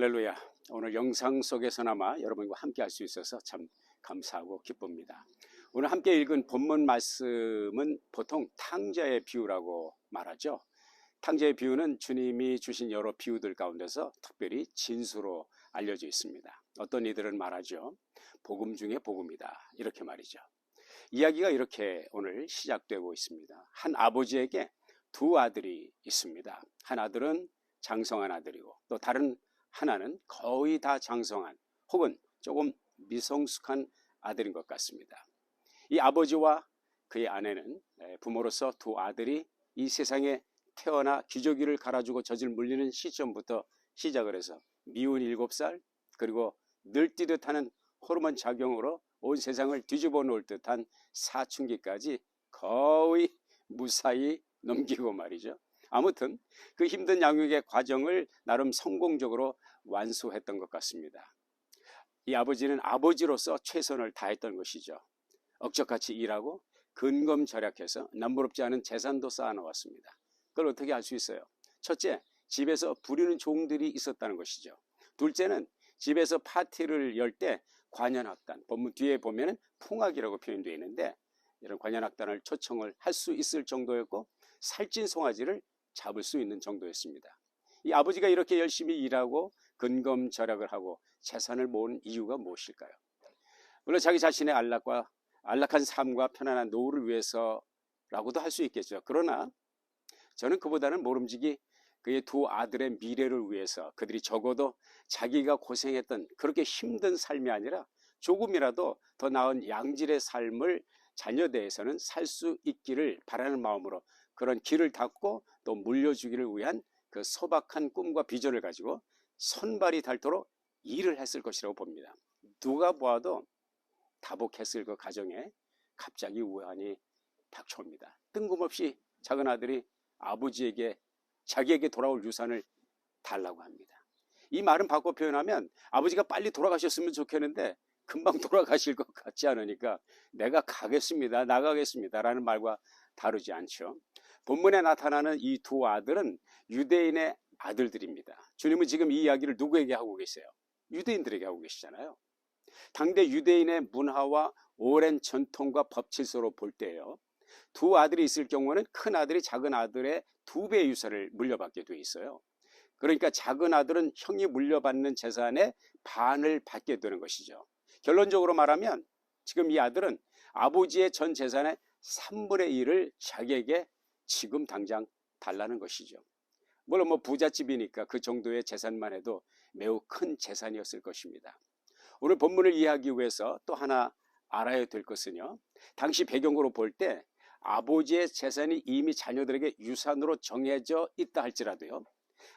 할렐루야. 오늘 영상 속에서나마 여러분과 함께 할 수 있어서 참 감사하고 기쁩니다. 오늘 함께 읽은 본문 말씀은 보통 탕자의 비유라고 말하죠. 탕자의 비유는 주님이 주신 여러 비유들 가운데서 특별히 진수로 알려져 있습니다. 어떤 이들은 말하죠. 복음 중에 복음이다. 이렇게 말이죠. 이야기가 이렇게 오늘 시작되고 있습니다. 한 아버지에게 두 아들이 있습니다. 한 아들은 장성한 아들이고 또 다른 하나는 거의 다 장성한 혹은 조금 미성숙한 아들인 것 같습니다. 이 아버지와 그의 아내는 부모로서 두 아들이 이 세상에 태어나 기저귀를 갈아주고 젖을 물리는 시점부터 시작을 해서 미운 7살 그리고 늙디듯 하는 호르몬 작용으로 온 세상을 뒤집어 놓을 듯한 사춘기까지 거의 무사히 넘기고 말이죠. 아무튼 그 힘든 양육의 과정을 나름 성공적으로 완수했던 것 같습니다. 이 아버지는 아버지로서 최선을 다했던 것이죠. 억척같이 일하고 근검절약해서 남부럽지 않은 재산도 쌓아놓았습니다. 그걸 어떻게 알 수 있어요? 첫째, 집에서 부리는 종들이 있었다는 것이죠. 둘째는 집에서 파티를 열 때 관현악단, 본문 뒤에 보면 풍악이라고 표현되어 있는데 이런 관현악단을 초청을 할 수 있을 정도였고 살찐 송아지를 잡을 수 있는 정도였습니다. 이 아버지가 이렇게 열심히 일하고 근검절약을 하고 재산을 모은 이유가 무엇일까요? 물론 자기 자신의 안락한 삶과 편안한 노후를 위해서라고도 할 수 있겠죠. 그러나 저는 그보다는 모름지기 그의 두 아들의 미래를 위해서 그들이 적어도 자기가 고생했던 그렇게 힘든 삶이 아니라 조금이라도 더 나은 양질의 삶을 자녀대에서는 살 수 있기를 바라는 마음으로 그런 길을 닫고 또 물려주기를 위한 그 소박한 꿈과 비전을 가지고 손발이 닳도록 일을 했을 것이라고 봅니다. 누가 보아도 다복했을 그 가정에 갑자기 우환이 닥쳐옵니다. 뜬금없이 작은 아들이 아버지에게 자기에게 돌아올 유산을 달라고 합니다. 이 말은 바꿔 표현하면 아버지가 빨리 돌아가셨으면 좋겠는데 금방 돌아가실 것 같지 않으니까 내가 가겠습니다, 나가겠습니다 라는 말과 다르지 않죠. 본문에 나타나는 이 두 아들은 유대인의 아들들입니다. 주님은 지금 이 이야기를 누구에게 하고 계세요? 유대인들에게 하고 계시잖아요. 당대 유대인의 문화와 오랜 전통과 법 질서로 볼 때요, 두 아들이 있을 경우는 큰 아들이 작은 아들의 2배의 유산을 물려받게 돼 있어요. 그러니까 작은 아들은 형이 물려받는 재산의 반을 받게 되는 것이죠. 결론적으로 말하면 지금 이 아들은 아버지의 전 재산의 3분의 1을 자기에게 지금 당장 달라는 것이죠. 물론 부잣집이니까 그 정도의 재산만 해도 매우 큰 재산이었을 것입니다. 오늘 본문을 이해하기 위해서 또 하나 알아야 될 것은요, 당시 배경으로 볼 때 아버지의 재산이 이미 자녀들에게 유산으로 정해져 있다 할지라도요,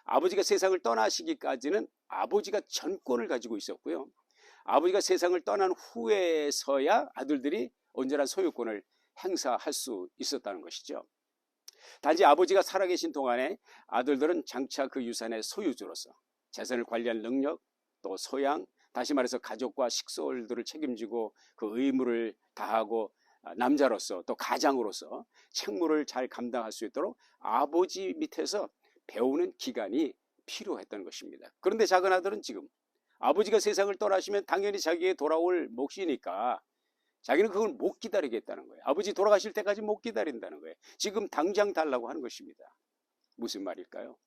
아버지가 세상을 떠나시기까지는 아버지가 전권을 가지고 있었고요, 아버지가 세상을 떠난 후에서야 아들들이 온전한 소유권을 행사할 수 있었다는 것이죠. 단지 아버지가 살아계신 동안에 아들들은 장차 그 유산의 소유주로서 재산을 관리할 능력, 또 소양, 다시 말해서 가족과 식솔들을 책임지고 그 의무를 다하고 남자로서 또 가장으로서 책무를 잘 감당할 수 있도록 아버지 밑에서 배우는 기간이 필요했던 것입니다. 그런데 작은 아들은 지금 아버지가 세상을 떠나시면 당연히 자기에게 돌아올 몫이니까 자기는 그걸 못 기다리겠다는 거예요. 아버지 돌아가실 때까지 못 기다린다는 거예요. 지금 당장 달라고 하는 것입니다. 무슨 말일까요?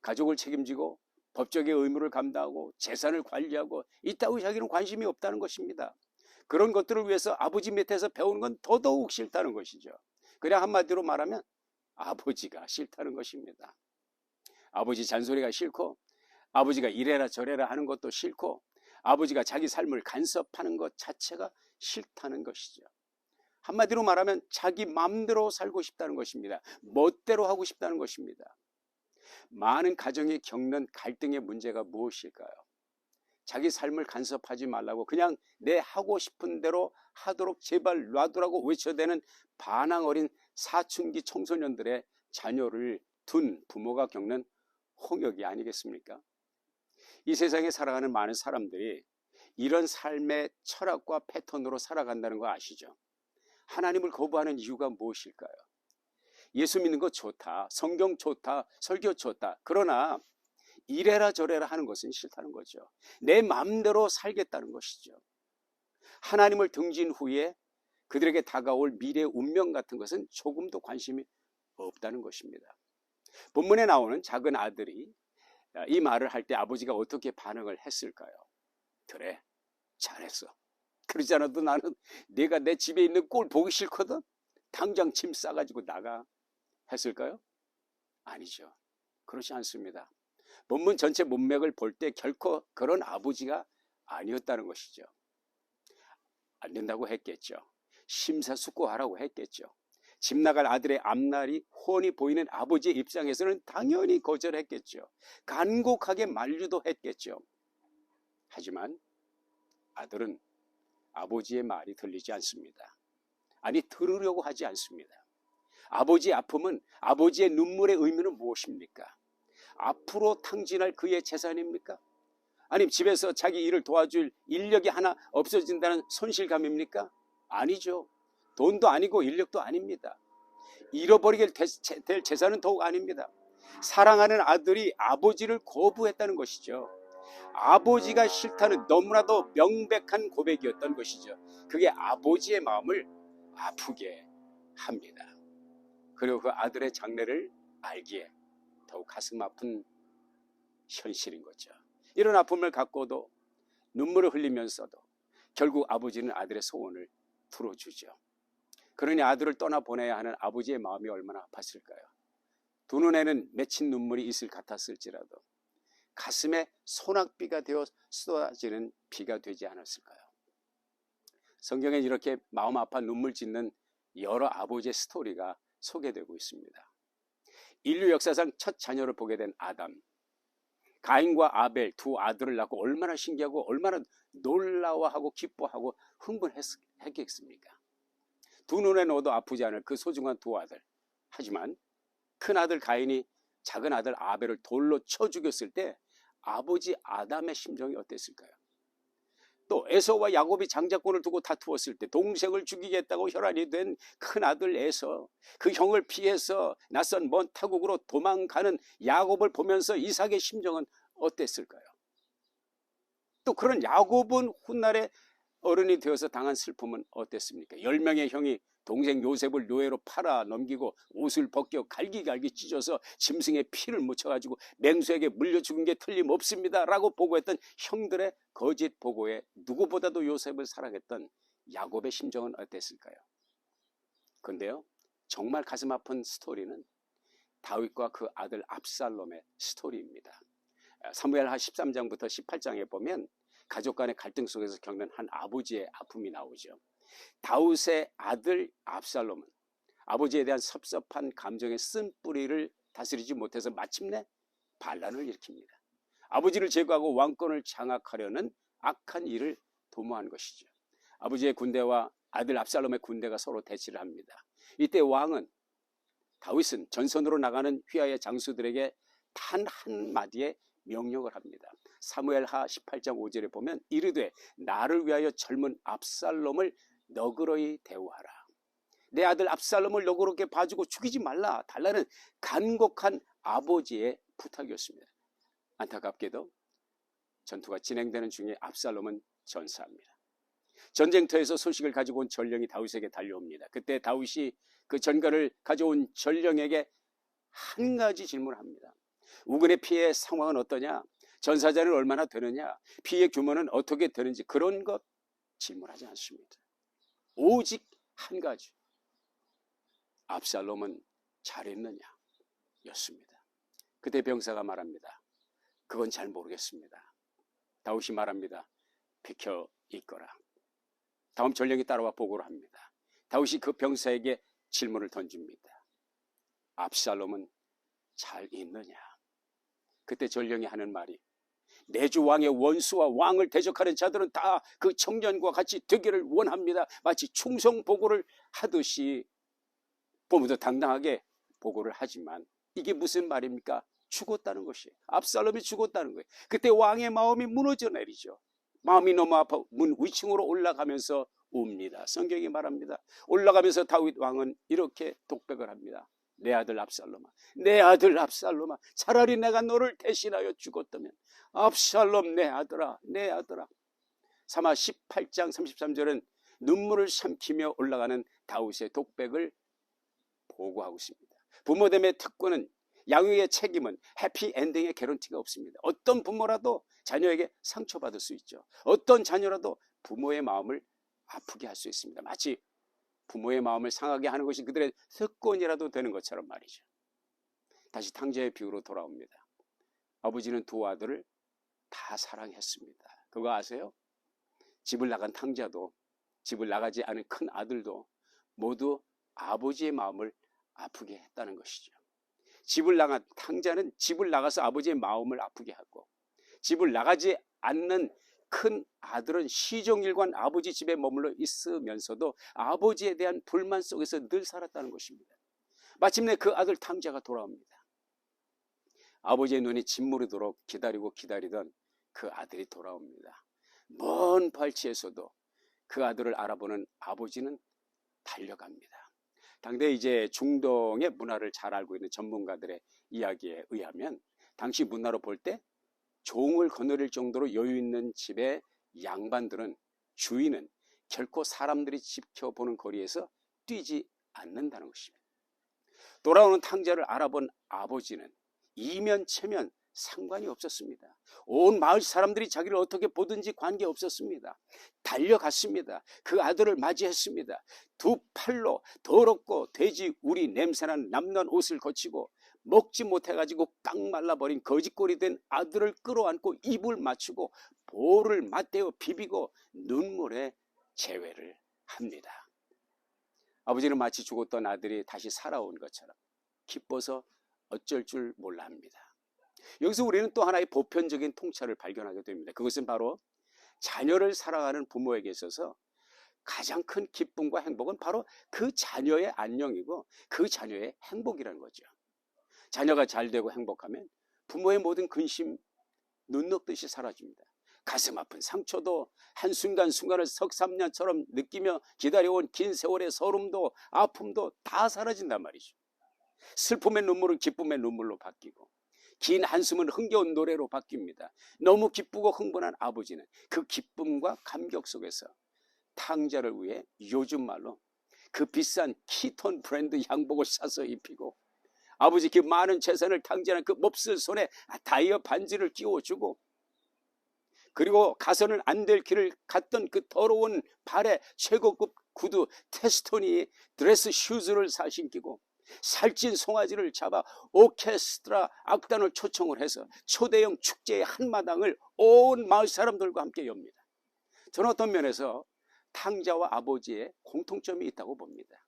가족을 책임지고 법적의 의무를 감당하고 재산을 관리하고 이따위 자기는 관심이 없다는 것입니다. 그런 것들을 위해서 아버지 밑에서 배우는 건 더더욱 싫다는 것이죠. 그냥 한마디로 말하면 아버지가 싫다는 것입니다. 아버지 잔소리가 싫고 아버지가 이래라 저래라 하는 것도 싫고 아버지가 자기 삶을 간섭하는 것 자체가 싫다는 것이죠. 한마디로 말하면 자기 마음대로 살고 싶다는 것입니다. 멋대로 하고 싶다는 것입니다. 많은 가정이 겪는 갈등의 문제가 무엇일까요? 자기 삶을 간섭하지 말라고 그냥 내 하고 싶은 대로 하도록 제발 놔두라고 외쳐대는 반항 어린 사춘기 청소년들의 자녀를 둔 부모가 겪는 홍역이 아니겠습니까? 이 세상에 살아가는 많은 사람들이 이런 삶의 철학과 패턴으로 살아간다는 거 아시죠? 하나님을 거부하는 이유가 무엇일까요? 예수 믿는 거 좋다, 성경 좋다, 설교 좋다. 그러나 이래라 저래라 하는 것은 싫다는 거죠. 내 마음대로 살겠다는 것이죠. 하나님을 등진 후에 그들에게 다가올 미래의 운명 같은 것은 조금도 관심이 없다는 것입니다. 본문에 나오는 작은 아들이 이 말을 할 때 아버지가 어떻게 반응을 했을까요? 그래, 잘했어. 그러지 않아도 나는 내가 내 집에 있는 꼴 보기 싫거든. 당장 짐 싸가지고 나가 했을까요? 아니죠. 그렇지 않습니다. 본문 전체 문맥을 볼 때 결코 그런 아버지가 아니었다는 것이죠. 안 된다고 했겠죠. 심사숙고하라고 했겠죠. 집 나갈 아들의 앞날이 훤히 보이는 아버지의 입장에서는 당연히 거절했겠죠. 간곡하게 만류도 했겠죠. 하지만 아들은 아버지의 말이 들리지 않습니다. 아니, 들으려고 하지 않습니다. 아버지의 아픔은, 아버지의 눈물의 의미는 무엇입니까? 앞으로 탕진할 그의 재산입니까? 아니면 집에서 자기 일을 도와줄 인력이 하나 없어진다는 손실감입니까? 아니죠. 돈도 아니고 인력도 아닙니다. 잃어버리게 될 재산은 더욱 아닙니다. 사랑하는 아들이 아버지를 거부했다는 것이죠. 아버지가 싫다는 너무나도 명백한 고백이었던 것이죠. 그게 아버지의 마음을 아프게 합니다. 그리고 그 아들의 장래를 알기에 더욱 가슴 아픈 현실인 거죠. 이런 아픔을 갖고도 눈물을 흘리면서도 결국 아버지는 아들의 소원을 들어주죠. 그러니 아들을 떠나보내야 하는 아버지의 마음이 얼마나 아팠을까요? 두 눈에는 맺힌 눈물이 있을 같았을지라도 가슴에 소낙비가 되어 쏟아지는 비가 되지 않았을까요? 성경엔 이렇게 마음 아파 눈물 짓는 여러 아버지의 스토리가 소개되고 있습니다. 인류 역사상 첫 자녀를 보게 된 아담, 가인과 아벨 두 아들을 낳고 얼마나 신기하고 얼마나 놀라워하고 기뻐하고 흥분했겠습니까? 두 눈에 넣어도 아프지 않을 그 소중한 두 아들. 하지만 큰 아들 가인이 작은 아들 아벨을 돌로 쳐 죽였을 때 아버지 아담의 심정이 어땠을까요? 또 에서와 야곱이 장자권을 두고 다투었을 때 동생을 죽이겠다고 혈안이 된 큰아들 에서, 그 형을 피해서 낯선 먼 타국으로 도망가는 야곱을 보면서 이삭의 심정은 어땠을까요? 또 그런 야곱은 훗날에 어른이 되어서 당한 슬픔은 어땠습니까? 10명의 형이 동생 요셉을 노예로 팔아 넘기고 옷을 벗겨 갈기갈기 찢어서 짐승의 피를 묻혀가지고 맹수에게 물려 죽은 게 틀림없습니다 라고 보고했던 형들의 거짓 보고에 누구보다도 요셉을 사랑했던 야곱의 심정은 어땠을까요? 그런데요, 정말 가슴 아픈 스토리는 다윗과 그 아들 압살롬의 스토리입니다. 사무엘하 13장부터 18장에 보면 가족 간의 갈등 속에서 겪는 한 아버지의 아픔이 나오죠. 다윗의 아들 압살롬은 아버지에 대한 섭섭한 감정의 쓴뿌리를 다스리지 못해서 마침내 반란을 일으킵니다. 아버지를 제거하고 왕권을 장악하려는 악한 일을 도모한 것이죠. 아버지의 군대와 아들 압살롬의 군대가 서로 대치를 합니다. 이때 다윗은 전선으로 나가는 휘하의 장수들에게 단 한마디의 명령을 합니다. 사무엘하 18장 5절에 보면 이르되 나를 위하여 젊은 압살롬을 너그러이 대우하라. 내 아들 압살롬을 너그럽게 봐주고 죽이지 말라 달라는 간곡한 아버지의 부탁이었습니다. 안타깝게도 전투가 진행되는 중에 압살롬은 전사합니다. 전쟁터에서 소식을 가지고 온 전령이 다윗에게 달려옵니다. 그때 다윗이 그 전가를 가져온 전령에게 한 가지 질문을 합니다. 우군의 피해 상황은 어떠냐? 전사자는 얼마나 되느냐? 피해 규모는 어떻게 되는지 그런 것 질문하지 않습니다. 오직 한 가지. 압살롬은 잘했느냐? 였습니다. 그때 병사가 말합니다. 그건 잘 모르겠습니다. 다윗이 말합니다. 비켜 있거라. 다음 전령이 따라와 보고를 합니다. 다윗이 그 병사에게 질문을 던집니다. 압살롬은 잘 있느냐? 그때 전령이 하는 말이 내 주 왕의 원수와 왕을 대적하는 자들은 다 그 청년과 같이 되기를 원합니다. 마치 충성 보고를 하듯이 보무도 당당하게 보고를 하지만 이게 무슨 말입니까? 죽었다는 것이에요. 압살롬이 죽었다는 거예요. 그때 왕의 마음이 무너져 내리죠. 마음이 너무 아파 문 위층으로 올라가면서 웁니다. 성경이 말합니다. 올라가면서 다윗 왕은 이렇게 독백을 합니다. 내 아들 압살롬아, 내 아들 압살롬아, 차라리 내가 너를 대신하여 죽었다면, 압살롬 내 아들아, 내 아들아. 사마 18장 33절은 눈물을 삼키며 올라가는 다윗의 독백을 보고하고 있습니다. 부모됨의 특권은, 양육의 책임은 해피엔딩의 개런티가 없습니다. 어떤 부모라도 자녀에게 상처받을 수 있죠. 어떤 자녀라도 부모의 마음을 아프게 할 수 있습니다. 마치 부모의 마음을 상하게 하는 것이 그들의 특권이라도 되는 것처럼 말이죠. 다시 탕자의 비유로 돌아옵니다. 아버지는 두 아들을 다 사랑했습니다. 그거 아세요? 집을 나간 탕자도, 집을 나가지 않은 큰 아들도 모두 아버지의 마음을 아프게 했다는 것이죠. 집을 나간 탕자는 집을 나가서 아버지의 마음을 아프게 하고, 집을 나가지 않는 큰 아들은 시종일관 아버지 집에 머물러 있으면서도 아버지에 대한 불만 속에서 늘 살았다는 것입니다. 마침내 그 아들 탕자가 돌아옵니다. 아버지의 눈이 짓무르도록 기다리던 그 아들이 돌아옵니다. 먼 발치에서도 그 아들을 알아보는 아버지는 달려갑니다. 당대 이제 중동의 문화를 잘 알고 있는 전문가들의 이야기에 의하면, 당시 문화로 볼 때 종을 거느릴 정도로 여유 있는 집의 양반들은, 주인은 결코 사람들이 지켜보는 거리에서 뛰지 않는다는 것입니다. 돌아오는 탕자를 알아본 아버지는 이면체면 상관이 없었습니다. 온 마을 사람들이 자기를 어떻게 보든지 관계없었습니다. 달려갔습니다. 그 아들을 맞이했습니다. 두 팔로 더럽고 돼지 우리 냄새나는 남는 옷을 거치고 먹지 못해가지고 깡 말라버린 거짓골이 된 아들을 끌어안고 입을 맞추고 볼을 맞대어 비비고 눈물에 제외를 합니다. 아버지는 마치 죽었던 아들이 다시 살아온 것처럼 기뻐서 어쩔 줄 몰라 합니다. 여기서 우리는 또 하나의 보편적인 통찰을 발견하게 됩니다. 그것은 바로 자녀를 사랑하는 부모에게 있어서 가장 큰 기쁨과 행복은 바로 그 자녀의 안녕이고 그 자녀의 행복이라는 거죠. 자녀가 잘 되고 행복하면 부모의 모든 근심 눈 녹듯이 사라집니다. 가슴 아픈 상처도 한순간순간을 석삼년처럼 느끼며 기다려온 긴 세월의 서름도 아픔도 다 사라진단 말이죠. 슬픔의 눈물은 기쁨의 눈물로 바뀌고, 긴 한숨은 흥겨운 노래로 바뀝니다. 너무 기쁘고 흥분한 아버지는 그 기쁨과 감격 속에서 탕자를 위해 요즘 말로 그 비싼 키톤 브랜드 양복을 사서 입히고, 아버지 그 많은 재산을 탕자는 그 몹쓸 손에 다이어 반지를 끼워주고, 그리고 가서는 안 될 길을 갔던 그 더러운 발에 최고급 구두 테스토니 드레스 슈즈를 신기고, 살찐 송아지를 잡아 오케스트라 악단을 초청을 해서 초대형 축제의 한마당을 온 마을 사람들과 함께 엽니다. 저는 어떤 면에서 탕자와 아버지의 공통점이 있다고 봅니다.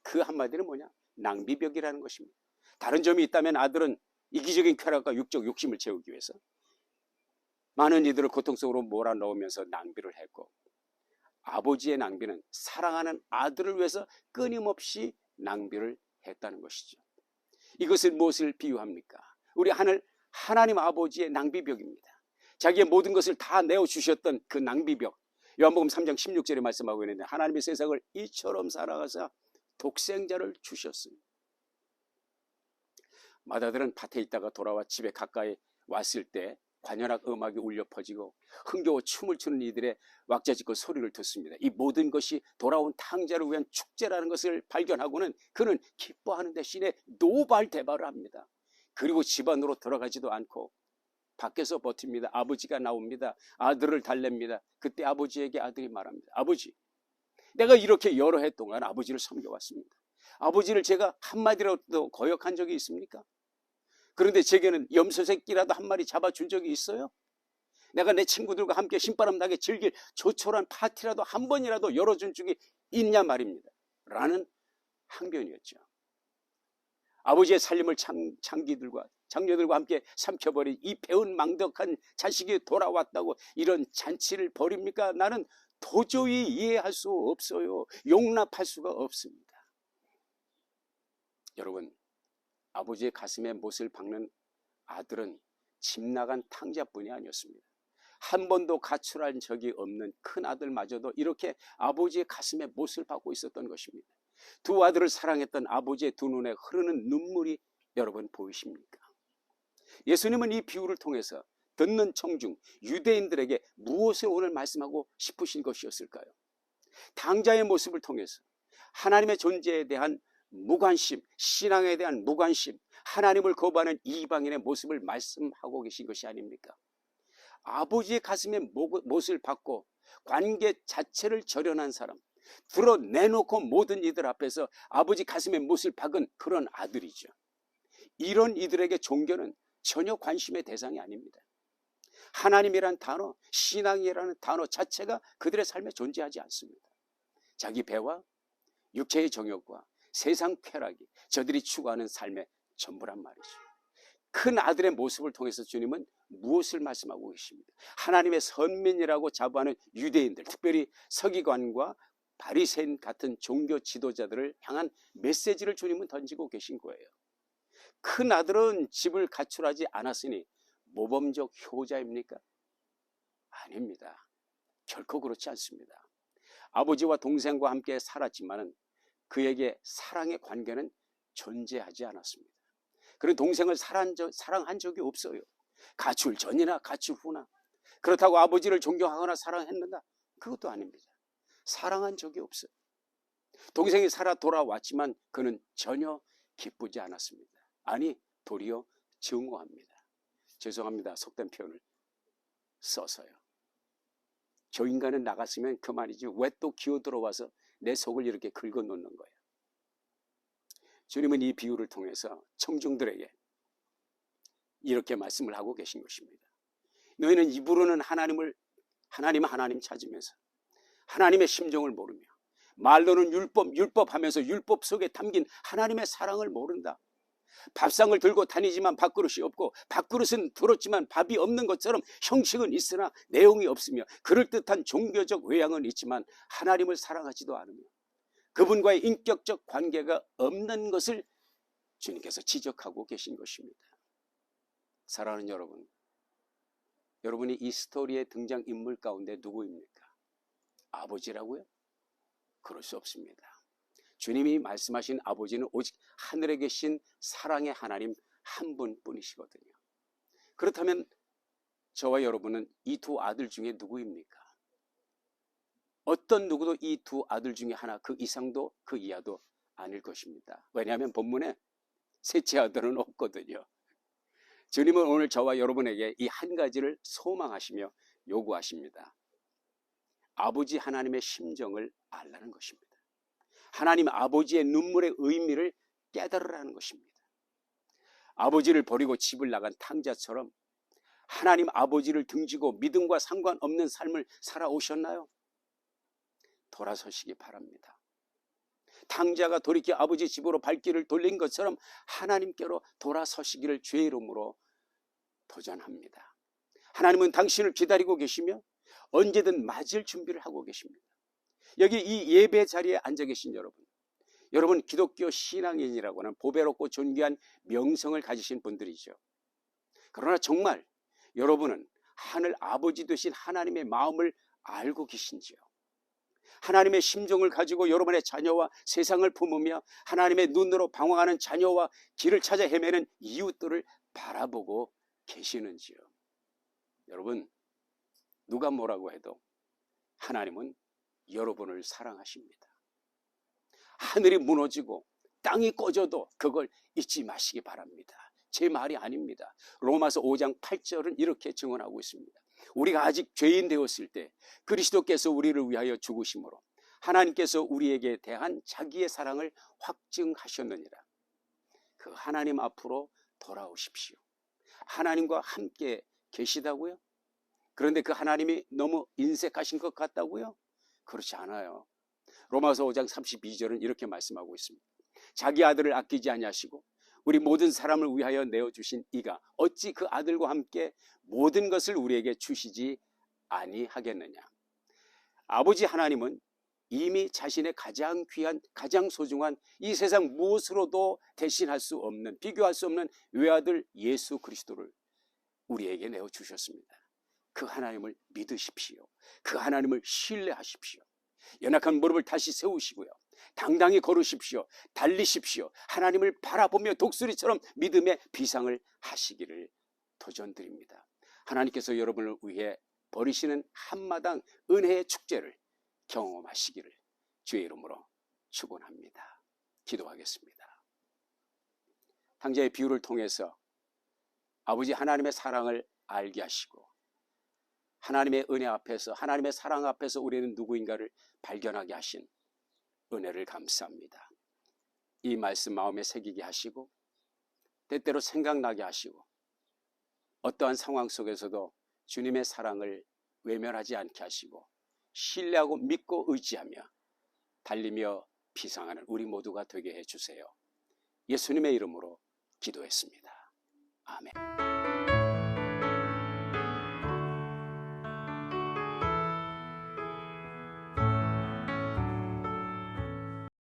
그 한마디는 뭐냐? 낭비벽이라는 것입니다. 다른 점이 있다면 아들은 이기적인 쾌락과 육적 욕심을 채우기 위해서 많은 이들을 고통 속으로 몰아넣으면서 낭비를 했고, 아버지의 낭비는 사랑하는 아들을 위해서 끊임없이 낭비를 했다는 것이죠. 이것을 무엇을 비유합니까? 우리 하나님 아버지의 낭비벽입니다. 자기의 모든 것을 다 내어주셨던 그 낭비벽. 요한복음 3장 16절에 말씀하고 있는데, 하나님의 세상을 이처럼 사랑하사 독생자를 주셨습니다. 마다들은 밭에 있다가 돌아와 집에 가까이 왔을 때 관현악 음악이 울려 퍼지고 흥겨워 춤을 추는 이들의 왁자지껄 소리를 듣습니다. 이 모든 것이 돌아온 탕자를 위한 축제라는 것을 발견하고는 그는 기뻐하는 대신에 노발대발을 합니다. 그리고 집 안으로 들어가지도 않고 밖에서 버팁니다. 아버지가 나옵니다. 아들을 달랩니다. 그때 아버지에게 아들이 말합니다. 아버지, 내가 이렇게 여러 해 동안 아버지를 섬겨왔습니다. 아버지를 제가 한마디라도 거역한 적이 있습니까? 그런데 제게는 염소 새끼라도 한 마리 잡아준 적이 있어요? 내가 내 친구들과 함께 신바람 나게 즐길 조촐한 파티라도 한 번이라도 열어준 적이 있냐 말입니다. 라는 항변이었죠. 아버지의 살림을 장녀들과 함께 삼켜버린 이 배은망덕한 자식이 돌아왔다고 이런 잔치를 벌입니까? 나는 도저히 이해할 수 없어요. 용납할 수가 없습니다. 여러분, 아버지의 가슴에 못을 박는 아들은 집 나간 탕자뿐이 아니었습니다. 한 번도 가출한 적이 없는 큰 아들마저도 이렇게 아버지의 가슴에 못을 박고 있었던 것입니다. 두 아들을 사랑했던 아버지의 두 눈에 흐르는 눈물이 여러분 보이십니까? 예수님은 이 비유를 통해서 듣는 청중 유대인들에게 무엇을 오늘 말씀하고 싶으신 것이었을까요? 탕자의 모습을 통해서 하나님의 존재에 대한 무관심, 신앙에 대한 무관심, 하나님을 거부하는 이방인의 모습을 말씀하고 계신 것이 아닙니까? 아버지의 가슴에 못을 박고 관계 자체를 절연한 사람, 드러내놓고 모든 이들 앞에서 아버지 가슴에 못을 박은 그런 아들이죠. 이런 이들에게 종교는 전혀 관심의 대상이 아닙니다. 하나님이란 단어, 신앙이라는 단어 자체가 그들의 삶에 존재하지 않습니다. 자기 배와 육체의 정욕과 세상 쾌락이 저들이 추구하는 삶의 전부란 말이죠. 큰 아들의 모습을 통해서 주님은 무엇을 말씀하고 계십니다. 하나님의 선민이라고 자부하는 유대인들, 특별히 서기관과 바리새인 같은 종교 지도자들을 향한 메시지를 주님은 던지고 계신 거예요. 큰 아들은 집을 가출하지 않았으니 모범적 효자입니까? 아닙니다. 결코 그렇지 않습니다. 아버지와 동생과 함께 살았지만은 그에게 사랑의 관계는 존재하지 않았습니다. 그런 동생을 사랑한 적이 없어요. 가출 전이나 가출 후나. 그렇다고 아버지를 존경하거나 사랑했는가? 그것도 아닙니다. 사랑한 적이 없어요. 동생이 살아 돌아왔지만 그는 전혀 기쁘지 않았습니다. 아니, 도리어 증오합니다. 죄송합니다. 속된 표현을 써서요. 저 인간은 나갔으면 그만이지 왜 또 기어 들어와서 내 속을 이렇게 긁어놓는 거예요. 주님은 이 비유를 통해서 청중들에게 이렇게 말씀을 하고 계신 것입니다. 너희는 입으로는 하나님 찾으면서 하나님의 심정을 모르며 말로는 율법 하면서 율법 속에 담긴 하나님의 사랑을 모른다. 밥상을 들고 다니지만 밥그릇이 없고 밥그릇은 들었지만 밥이 없는 것처럼 형식은 있으나 내용이 없으며 그럴듯한 종교적 외양은 있지만 하나님을 사랑하지도 않으며 그분과의 인격적 관계가 없는 것을 주님께서 지적하고 계신 것입니다. 사랑하는 여러분, 여러분이 이 스토리의 등장인물 가운데 누구입니까? 아버지라고요? 그럴 수 없습니다. 주님이 말씀하신 아버지는 오직 하늘에 계신 사랑의 하나님 한 분뿐이시거든요. 그렇다면 저와 여러분은 이 두 아들 중에 누구입니까? 어떤 누구도 이 두 아들 중에 하나, 그 이상도 그 이하도 아닐 것입니다. 왜냐하면 본문에 셋째 아들은 없거든요. 주님은 오늘 저와 여러분에게 이 한 가지를 소망하시며 요구하십니다. 아버지 하나님의 심정을 알라는 것입니다. 하나님 아버지의 눈물의 의미를 깨달으라는 것입니다. 아버지를 버리고 집을 나간 탕자처럼 하나님 아버지를 등지고 믿음과 상관없는 삶을 살아오셨나요? 돌아서시기 바랍니다. 탕자가 돌이켜 아버지 집으로 발길을 돌린 것처럼 하나님께로 돌아서시기를 주의 이름으로 도전합니다. 하나님은 당신을 기다리고 계시며 언제든 맞을 준비를 하고 계십니다. 여기 이 예배 자리에 앉아 계신 여러분 기독교 신앙인이라고는 보배롭고 존귀한 명성을 가지신 분들이죠. 그러나 정말 여러분은 하늘 아버지 되신 하나님의 마음을 알고 계신지요? 하나님의 심정을 가지고 여러분의 자녀와 세상을 품으며 하나님의 눈으로 방황하는 자녀와 길을 찾아 헤매는 이웃들을 바라보고 계시는지요? 여러분, 누가 뭐라고 해도 하나님은 여러분을 사랑하십니다. 하늘이 무너지고 땅이 꺼져도 그걸 잊지 마시기 바랍니다. 제 말이 아닙니다. 로마서 5장 8절은 이렇게 증언하고 있습니다. 우리가 아직 죄인 되었을 때 그리스도께서 우리를 위하여 죽으심으로 하나님께서 우리에게 대한 자기의 사랑을 확증하셨느니라. 그 하나님 앞으로 돌아오십시오. 하나님과 함께 계시다고요? 그런데 그 하나님이 너무 인색하신 것 같다고요? 그렇지 않아요. 로마서 5장 32절은 이렇게 말씀하고 있습니다. 자기 아들을 아끼지 아니하시고 우리 모든 사람을 위하여 내어주신 이가 어찌 그 아들과 함께 모든 것을 우리에게 주시지 아니하겠느냐. 아버지 하나님은 이미 자신의 가장 귀한, 가장 소중한 이 세상 무엇으로도 대신할 수 없는, 비교할 수 없는 외아들 예수 그리스도를 우리에게 내어주셨습니다. 그 하나님을 믿으십시오. 그 하나님을 신뢰하십시오. 연약한 무릎을 다시 세우시고요. 당당히 걸으십시오. 달리십시오. 하나님을 바라보며 독수리처럼 믿음의 비상을 하시기를 도전드립니다. 하나님께서 여러분을 위해 벌이시는 한마당 은혜의 축제를 경험하시기를 주의 이름으로 축원합니다. 기도하겠습니다. 탕자의 비유를 통해서 아버지 하나님의 사랑을 알게 하시고 하나님의 은혜 앞에서, 하나님의 사랑 앞에서 우리는 누구인가를 발견하게 하신 은혜를 감사합니다. 이 말씀 마음에 새기게 하시고 때때로 생각나게 하시고 어떠한 상황 속에서도 주님의 사랑을 외면하지 않게 하시고 신뢰하고 믿고 의지하며 달리며 비상하는 우리 모두가 되게 해주세요. 예수님의 이름으로 기도했습니다. 아멘.